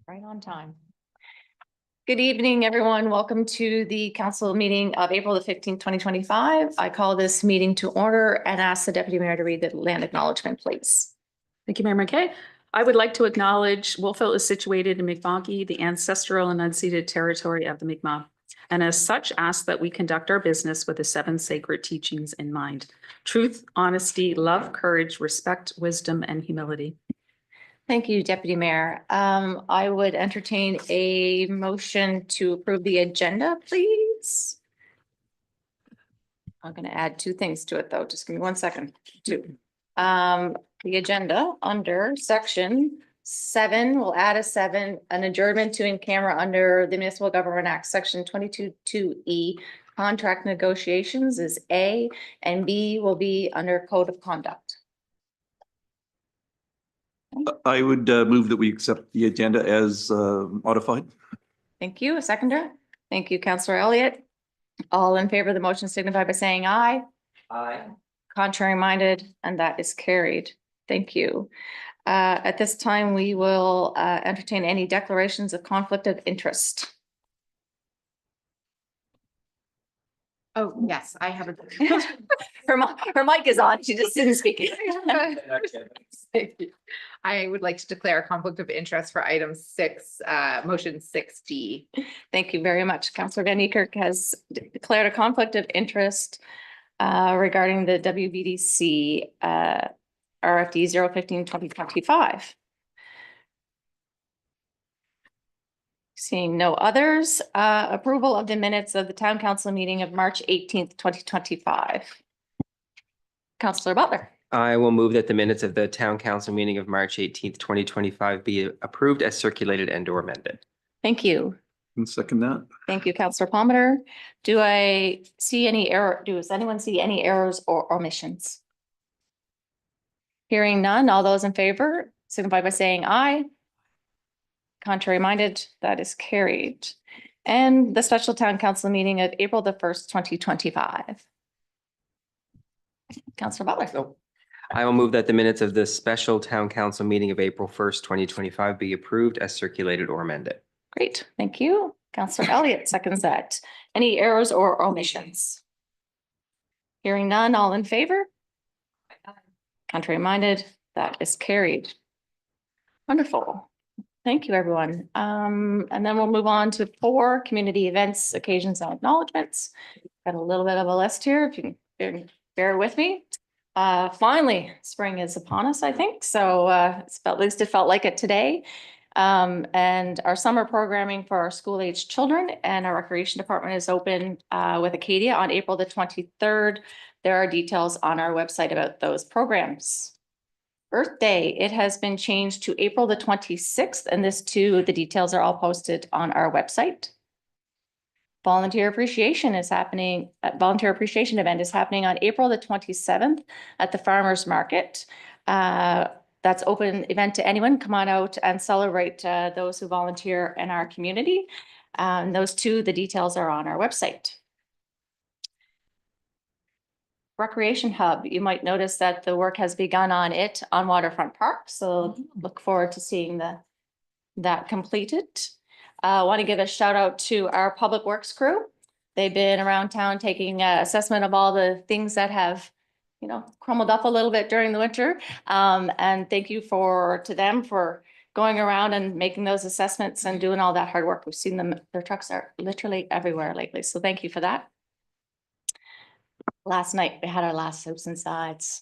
Right on time. Good evening, everyone. Welcome to the council meeting of April the 15th, 2025. I call this meeting to order and ask the deputy mayor to read the land acknowledgement, please. Thank you, Mayor McKay. I would like to acknowledge Wolfville is situated in Mi'kmaq, the ancestral and unceded territory of the Mi'kmaq, and as such ask that we conduct our business with the 7 sacred teachings in mind: truth, honesty, love, courage, respect, wisdom, and humility. Thank you, Deputy Mayor. I would entertain a motion to approve the agenda, please. I'm going to add 2 things to it, though. Just give me 1 second. 2. The agenda under section 7, we'll add a 7, an adjournment to in camera under the Municipal Government Act, section 22(2)E. Contract negotiations is A, and B will be under code of conduct. I would move that we accept the agenda as modified. Thank you. A seconder. Thank you, Councillor Elliott. All in favor of the motion signify by saying aye. Aye. Contrary minded, and that is carried. Thank you. At this time, we will entertain any declarations of conflict of interest. Oh, yes, I have a. Her mic is on. She just didn't speak it. I would like to declare a conflict of interest for item 6, motion 6D. Thank you very much. Councillor Van Niekerk has declared a conflict of interest regarding the WVDC RFD 015-2025. Seeing no others, approval of the minutes of the town council meeting of March 18th, 2025. Councillor Butler. I will move that the minutes of the town council meeting of March 18th, 2025 be approved as circulated and or amended. Thank you. And second that. Thank you, Councillor Palmer. Do I see any error? Does anyone see any errors or omissions? Hearing none, all those in favor signify by saying aye. Contrary minded, that is carried. And the special town council meeting of April the 1st, 2025. Councillor Butler. So I will move that the minutes of the special town council meeting of April 1st, 2025 be approved as circulated or amended. Great, thank you. Councillor Elliott seconds that. Any errors or omissions? Hearing none, all in favor? Contrary minded, that is carried. Wonderful. Thank you, everyone. And then we'll move on to 4 community events, occasions, and acknowledgements. Got a little bit of a list here, if you can bear with me. Finally, spring is upon us, I think. So at least it felt like it today. And our summer programming for our school-aged children and our recreation department is open with Acadia on April the 23rd. There are details on our website about those programs. Earth Day, it has been changed to April the 26th, and this too, the details are all posted on our website. Volunteer appreciation is happening, volunteer appreciation event is happening on April the 27th at the Farmers Market. That's open event to anyone. Come on out and celebrate those who volunteer in our community. Those two, the details are on our website. Recreation Hub, you might notice that the work has begun on it on Waterfront Park. So look forward to seeing that completed. I want to give a shout out to our Public Works crew. They've been around town taking assessment of all the things that have, you know, crumbled up a little bit during the winter. And thank you to them for going around and making those assessments and doing all that hard work. We've seen them, their trucks are literally everywhere lately. So thank you for that. Last night we had our last soups and sides.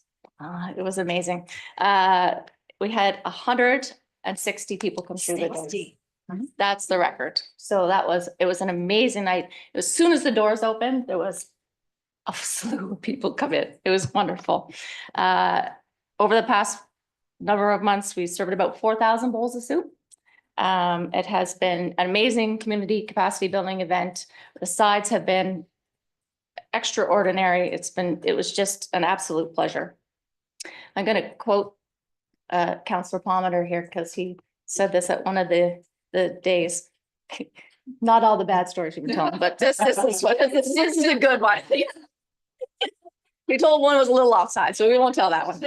It was amazing. We had 160 people come through the doors. That's the record. So it was an amazing night. As soon as the doors opened, there was a slew of people come in. It was wonderful. Over the past number of months, we served about 4,000 bowls of soup. It has been an amazing community capacity building event. The sides have been extraordinary. It was just an absolute pleasure. I'm going to quote Councillor Palmer here because he said this at one of the days. Not all the bad stories you can tell him, but this is a good one. We told one was a little offside, so we won't tell that one.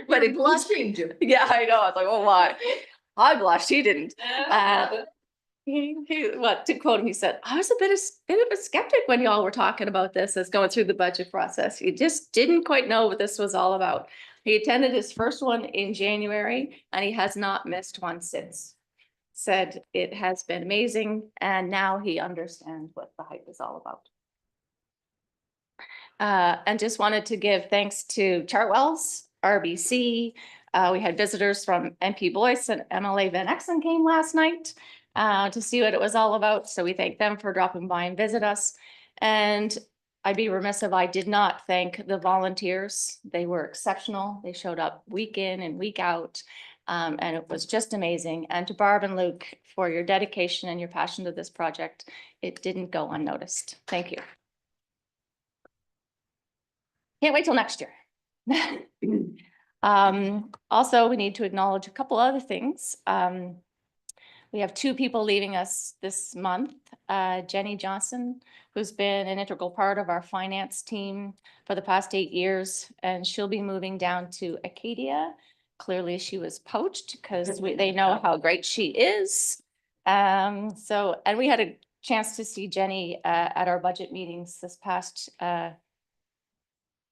But it Blue screen, yeah, I know. I was like, oh my. Hogwash, he didn't. What, to quote him, he said, I was a bit of a skeptic when y'all were talking about this as going through the budget process. He just didn't quite know what this was all about. He attended his first one in January and he has not missed one since. Said it has been amazing and now he understands what the hype is all about. And just wanted to give thanks to Chartwells, RBC. We had visitors from MP Boyce and MLA Van Exen came last night to see what it was all about. So we thank them for dropping by and visit us. And I'd be remiss if I did not thank the volunteers. They were exceptional. They showed up week in and week out. And it was just amazing. And to Barb and Luke for your dedication and your passion to this project. It didn't go unnoticed. Thank you. Can't wait till next year. Also, we need to acknowledge a couple other things. We have two people leaving us this month. Jenny Johnson, who's been an integral part of our finance team for the past 8 years, and she'll be moving down to Acadia. Clearly, she was poached because they know how great she is. And we had a chance to see Jenny at our budget meetings this past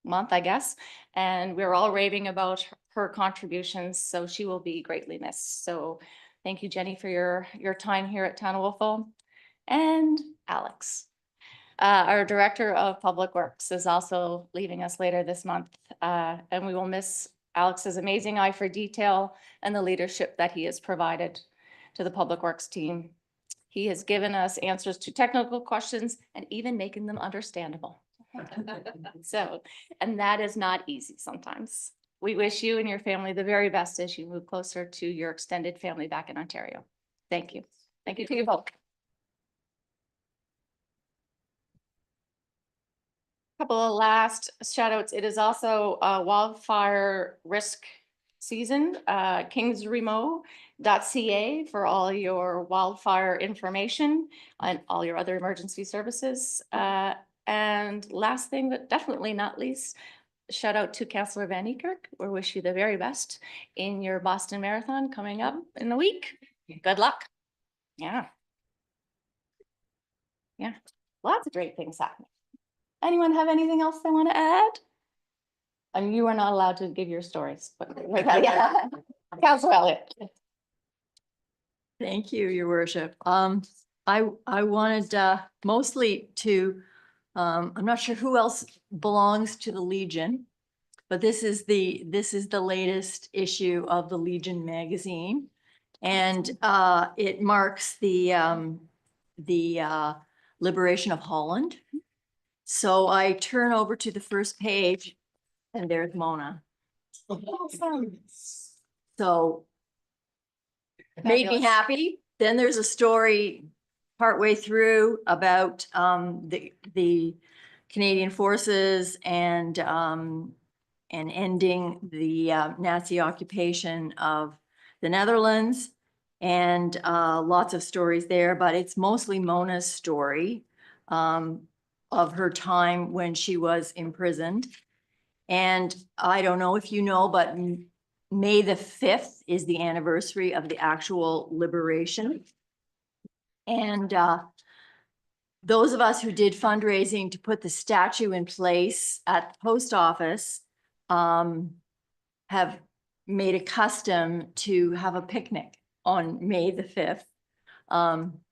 month, I guess, and we're all raving about her contributions, so she will be greatly missed. So thank you, Jenny, for your time here at Town of Wolfville. And Alex, our Director of Public Works, is also leaving us later this month, and we will miss Alex's amazing eye for detail and the leadership that he has provided to the Public Works team. He has given us answers to technical questions and even making them understandable. So, and that is not easy sometimes. We wish you and your family the very best as you move closer to your extended family back in Ontario. Thank you. Thank you to you both. Couple of last shout outs. It is also wildfire risk season, kingsremo.ca for all your wildfire information and all your other emergency services. And last thing, but definitely not least, shout out to Councillor Van Niekerk. We wish you the very best in your Boston Marathon coming up in a week. Good luck. Yeah. Yeah, lots of great things happening. Anyone have anything else they want to add? And you are not allowed to give your stories, but yeah. Councillor Elliott. Thank you, Your Worship. I wanted mostly to, I'm not sure who else belongs to the Legion, but this is the latest issue of the Legion magazine. And it marks the liberation of Holland. So I turn over to the first page and there's Mona. Awesome. So made me Fabulous. happy. Then there's a story partway through about the Canadian forces and ending the Nazi occupation of the Netherlands, and lots of stories there, but it's mostly Mona's story of her time when she was imprisoned. And I don't know if you know, but May the 5th is the anniversary of the actual liberation. And those of us who did fundraising to put the statue in place at the post office have made a custom to have a picnic on May the 5th,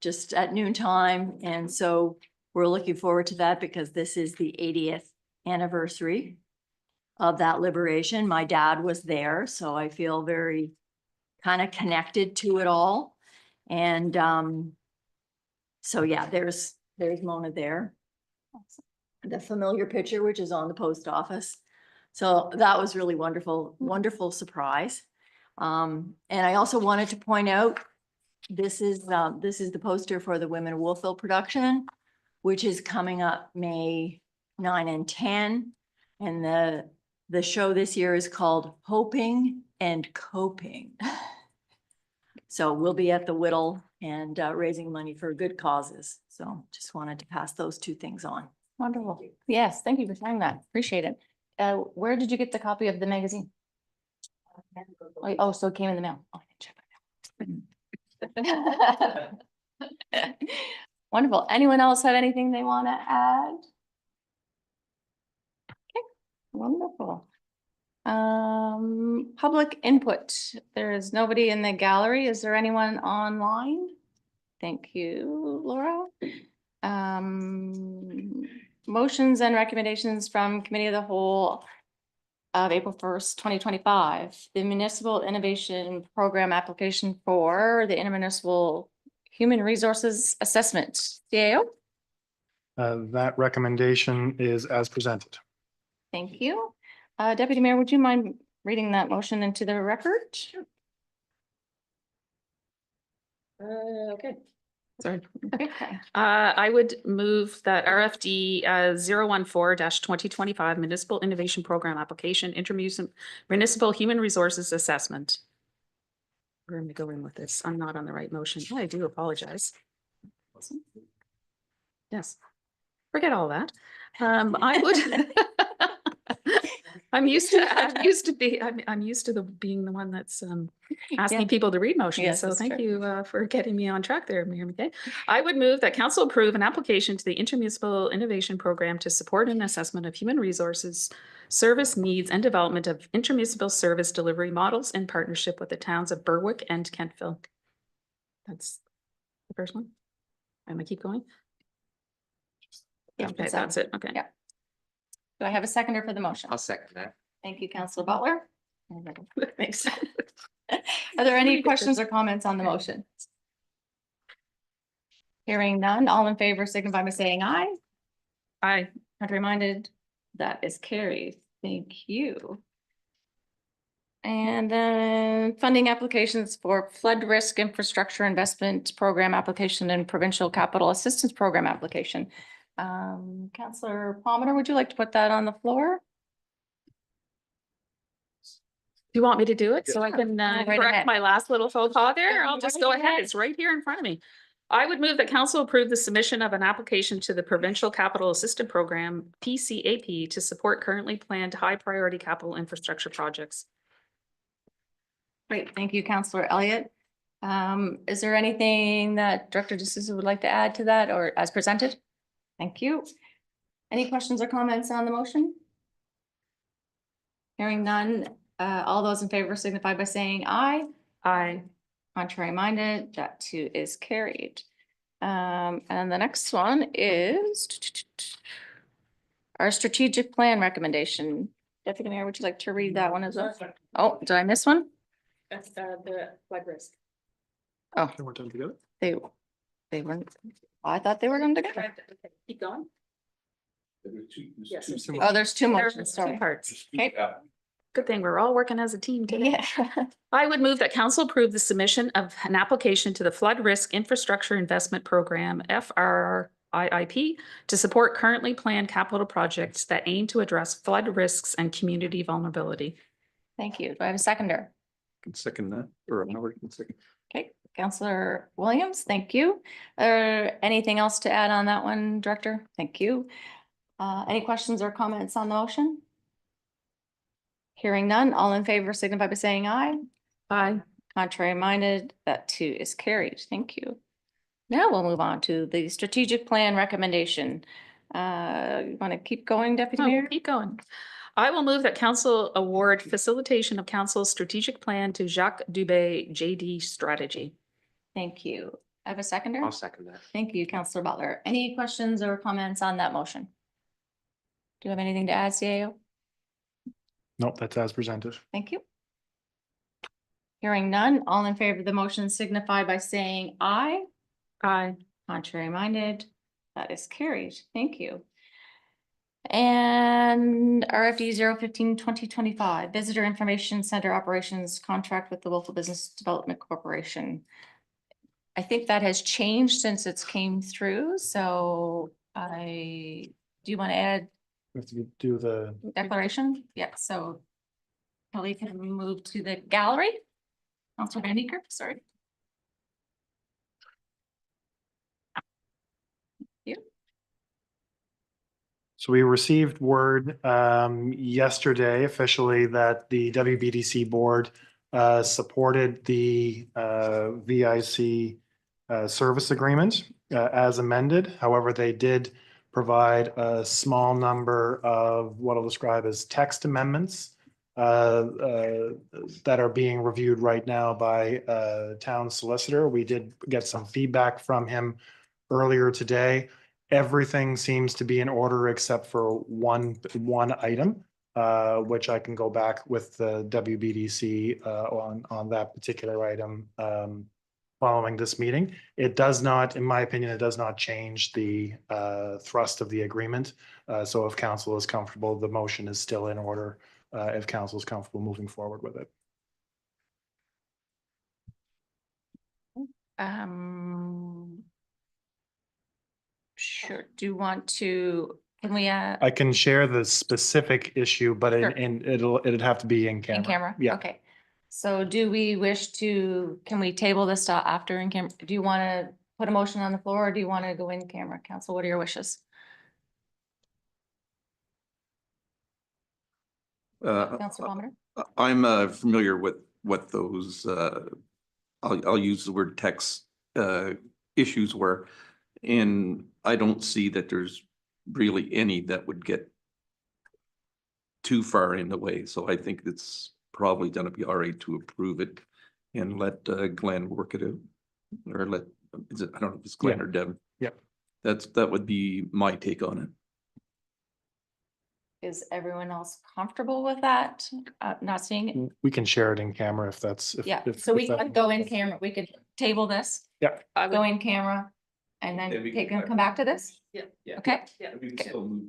just at noontime. And so we're looking forward to that because this is the 80th anniversary of that liberation. My dad was there, so I feel very kind of connected to it all. And so yeah, there's Mona there. The familiar picture, which is on the post office. So that was really wonderful, wonderful surprise. And I also wanted to point out, this is the poster for the Women of Wolfville production, which is coming up May 9 and 10. And the show this year is called Hoping and Coping. So we'll be at the Whittle and raising money for good causes. So just wanted to pass those two things on. Wonderful. Yes, thank you for sharing that. Appreciate it. Where did you get the copy of the magazine? Oh, so it came in the mail. Oh, I didn't check it Wonderful. Anyone else have anything they want to add? Okay, wonderful. Public input. There is nobody in the gallery. Is there anyone online? Thank you, Laura. Motions and recommendations from Committee of the Whole of April 1st, 2025. The Municipal Innovation Program application for the Intermunicipal Human Resources Assessment, CAO. That recommendation is as presented. Thank you. Deputy Mayor, would you mind reading that motion into the record? Okay. Sorry. Okay. I would move that RFD 014-2025 Municipal Innovation Program Application Municipal Human Resources Assessment. Where am I going with this? I'm not on the right motion. I do apologize. Yes. Forget all that. I would. I'm used to being the one that's asking Yeah. people to read motions. Yes, So that's thank true. you for getting me on track there, Mayor McKay. I would move that council approve an application to the Intermunicipal Innovation Program to support an assessment of human resources, service needs and development of intermunicipal service delivery models in partnership with the towns of Berwick and Kentville. That's the first one. Am I keep going? Yeah, Okay, that's that's it. Okay. Yeah. Do I have a seconder for the motion? I'll second that. Thank you, Councilor Butler. Makes sense. Are there any questions or comments on the motion? Hearing none, all in favor signify by saying aye. Aye. Contrary minded, that is carried. Thank you. And then funding applications for flood risk infrastructure investment program application and provincial capital assistance program application. Councillor Palmer, would you like to put that on the floor? Do you want me to do it so I can Go right correct ahead. my last little faux pas there? I'll Go just right go ahead. ahead. It's right here in front of me. I would move that council approve the submission of an application to the Provincial Capital Assistance Program, PCAP, to support currently planned high priority capital infrastructure projects. Great, thank you, Councillor Elliott. Is there anything that Director DeSouza would like to add to that or as presented? Thank you. Any questions or comments on the motion? Hearing none, all those in favor signify by saying aye. Aye. Contrary minded, that too is carried. And the next one is our strategic plan recommendation. Deputy Mayor, would you like to read that one as well? Oh, did I miss one? That's the flood risk. Oh, They weren't done together. they weren't. I thought they were done together. Keep going. Yes. Oh, there's two There's motions, two sorry. parts. Okay. Good thing we're all working as a team today. Yeah. I would move that council approve the submission of an application to the Flood Risk Infrastructure Investment Program, FRIIP, to support currently planned capital projects that aim to address flood risks and community vulnerability. Thank you. Do I have a seconder? Can second that, or Howard can second. Okay, Councillor Williams, thank you. Anything else to add on that one, Director? Thank you. Any questions or comments on the motion? Hearing none, all in favor signify by saying aye. Aye. Contrary minded, that too is carried. Thank you. Now we'll move on to the strategic plan recommendation. You want to keep going, Deputy Mayor? Keep going. I will move that council award facilitation of council's strategic plan to Jacques Dubé, JD Strategy. Thank you. I have a seconder? I'll second that. Thank you, Councillor Butler. Any questions or comments on that motion? Do you have anything to add, CAO? Nope, that's as presented. Thank you. Hearing none, all in favor of the motion signify by saying aye. Aye. Contrary minded, that is carried. Thank you. And RFD 015-2025 Visitor Information Center Operations Contract with the Wolfville Business Development Corporation. I think that has changed since it's came through, so do you want to add We have to do the, declaration? Yeah, so Kelly can move to the gallery. Councilor Van Eker, sorry. so we received word yesterday officially that the WBDC board supported the VIC service agreement as amended. However, they did provide a small number of what I'll describe as text amendments that are being reviewed right now by town solicitor. We did get some feedback from him earlier today. Everything seems to be in order except for one item, which I can go back with the WBDC on that particular item following this meeting. It does not, in my opinion, it does not change the thrust of the agreement. So if council is comfortable, the motion is still in order if council is comfortable moving forward with it. Sure. Do you want to, can we, I can share the specific issue, but Sure. it'd have to be in camera. in camera? Yeah. Okay. So do we wish to, can we table this to after in camera? Do you want to put a motion on the floor or do you want to go in camera? Council, what are your wishes? Councilor Palmer? I'm familiar with what those, I'll use the word text issues were. And I don't see that there's really any that would get too far in the way. So I think it's probably gonna be all right to approve it and let Glenn work it out. Or let, is it, I don't know if it's Glenn Yeah. or Devin. Yeah. That would be my take on it. Is everyone else comfortable with that? Not seeing it? We can share it in camera if that's. Yeah, so we could go in camera. We could table this, I would- go in camera and then Then we take can and come back to this? Yeah. Okay, We can still move.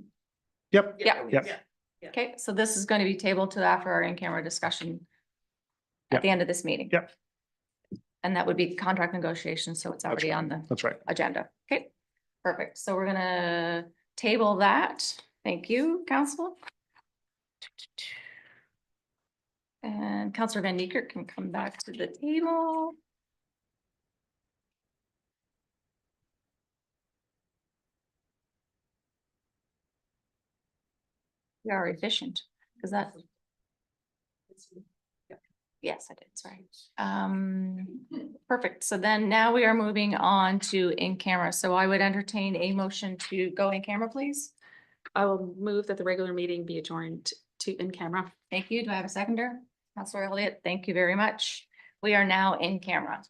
Yep, yeah. yep. Okay, so this is going to be tabled to after our in-camera discussion at Yep. the end of this meeting. Yep. And that would be contract negotiations, so it's already on the That's right. agenda. Okay, perfect. So we're gonna table that. Thank you, council. And Councillor Van Niekerk can come back to the table. We are efficient, because that. Yes, I did, sorry. Perfect. So then now we are moving on to in camera. So I would entertain a motion to go in camera, please. I will move that the regular meeting be adjourned to in camera. Thank you. Do I have a seconder? Councillor Elliott, thank you very much. We are now in camera.